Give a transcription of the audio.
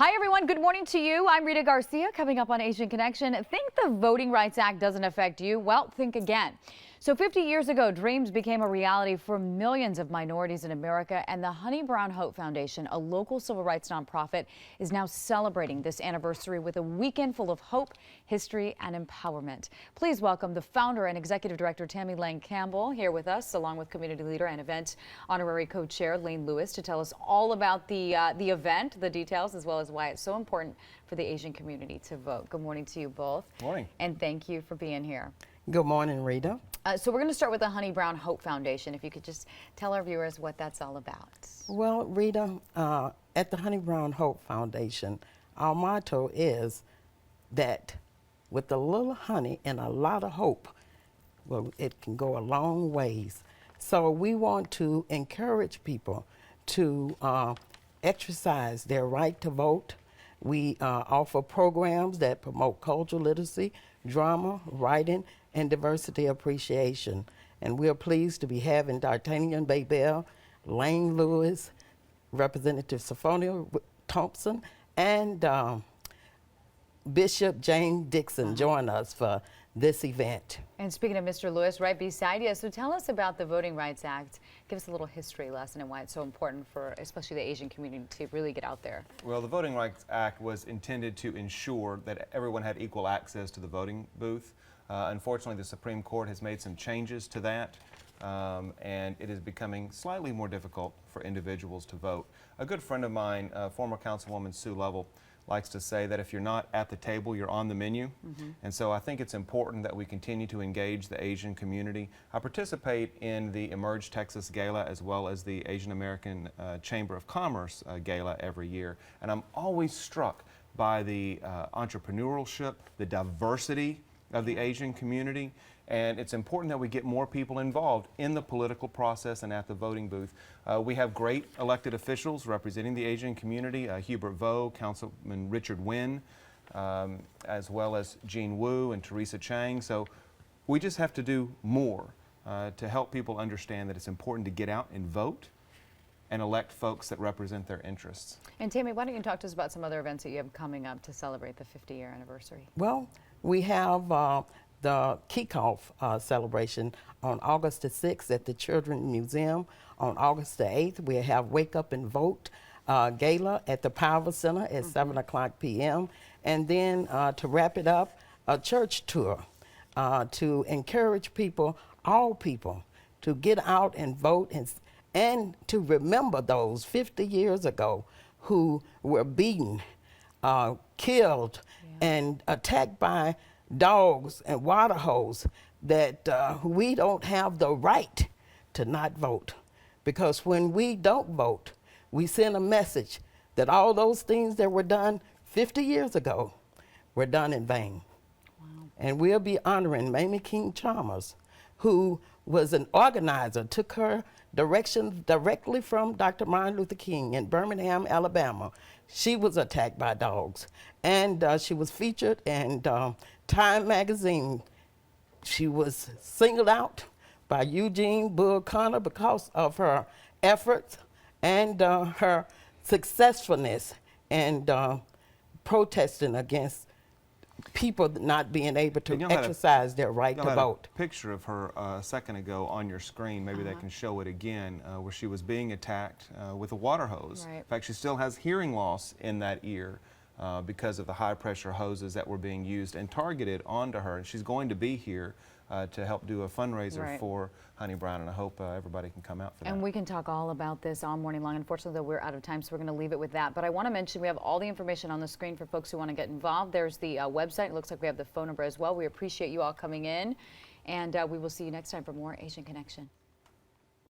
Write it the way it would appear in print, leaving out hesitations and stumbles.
Hi everyone, good morning to you. I'm Rita Garcia. Coming up on Asian Connection, think the Voting Rights Act doesn't affect you? Well, think again. So 50 years ago, dreams became a reality for millions of minorities in America, and the Honey Brown Hope Foundation, a local civil rights nonprofit, is now celebrating this anniversary with a weekend full of hope, history, and empowerment. Please welcome the founder and executive director, Tammy Campbell, here with us, along with community leader and event honorary co-chair Lane Lewis, to tell us all about the event, the details, as well as why it's so important for the Asian community to vote. Good morning to you both. Morning. And thank you for being here. Good morning, Rita. So we're going to start with the Honey Brown Hope Foundation. If you could just tell our viewers what that's all about. Well, Rita, at the Honey Brown Hope Foundation, our motto is that with a little honey and a lot of hope, well, it can go a long ways. So we want to encourage people to exercise their right to vote. We offer programs that promote cultural literacy, drama, writing, and diversity appreciation. And we're pleased to be having D'Artagnan Baybell, Lane Lewis, Representative Sophia Thompson, and Bishop James Dixon join us for this event. And speaking of Mr. Lewis, right beside you, so tell us about the Voting Rights Act. Give us a little history lesson and why it's so important for especially the Asian community to really get out there. Well, the Voting Rights Act was intended to ensure that everyone had equal access to the voting booth. Unfortunately, the Supreme Court has made some changes to that, and it is becoming slightly more difficult for individuals to vote. A good friend of mine, former Councilwoman Sue Lovell, likes to say that if you're not at the table, you're on the menu. And so I think it's important that we continue to engage the Asian community. I participate in the Emerge Texas Gala as well as the Asian American Chamber of Commerce Gala every year. And I'm always struck by the entrepreneurship, the diversity of the Asian community. And it's important that we get more people involved in the political process and at the voting booth. We have great elected officials representing the Asian community, Hubert Vo, Councilman Richard Wynn, as well as Jean Wu and Teresa Chang. So we just have to do more to help people understand that it's important to get out and vote and elect folks that represent their interests. And Tammy, why don't you talk to us about some other events that you have coming up to celebrate the 50-year anniversary? Well, we have the kickoff celebration on August the 6th at the Children's Museum. On August the 8th, we have Wake Up and Vote Gala at the Power Center at 7 o'clock p.m. And then to wrap it up, a church tour to encourage people, all people, to get out and vote and to remember those 50 years ago who were beaten, killed, and attacked by dogs and water holes, that we don't have the right to not vote. Because when we don't vote, we send a message that all those things that were done 50 years ago were done in vain. Wow. And we'll be honoring Mamie King-Chalmers, who was an organizer, took her direction directly from Dr. Martin Luther King in Birmingham, Alabama. She was attacked by dogs, and she was featured in Time magazine. She was singled out by Eugene Bull Connor because of her efforts and her successfulness and protesting against people not being able to exercise their right to vote. A picture of her a second ago on your screen. Maybe they can show it again, where she was being attacked with a water hose. Right. In fact, she still has hearing loss in that ear because of the high pressure hoses that were being used and targeted onto her. And she's going to be here to help do a fundraiser for Honey Brown, and I hope everybody can come out for that. And we can talk all about this all morning long. Unfortunately, though, we're out of time, so we're going to leave it with that. But I want to mention we have all the information on the screen for folks who want to get involved. There's the website. It looks like we have the phone number as well. We appreciate you all coming in, and we will see you next time for more Asian Connection.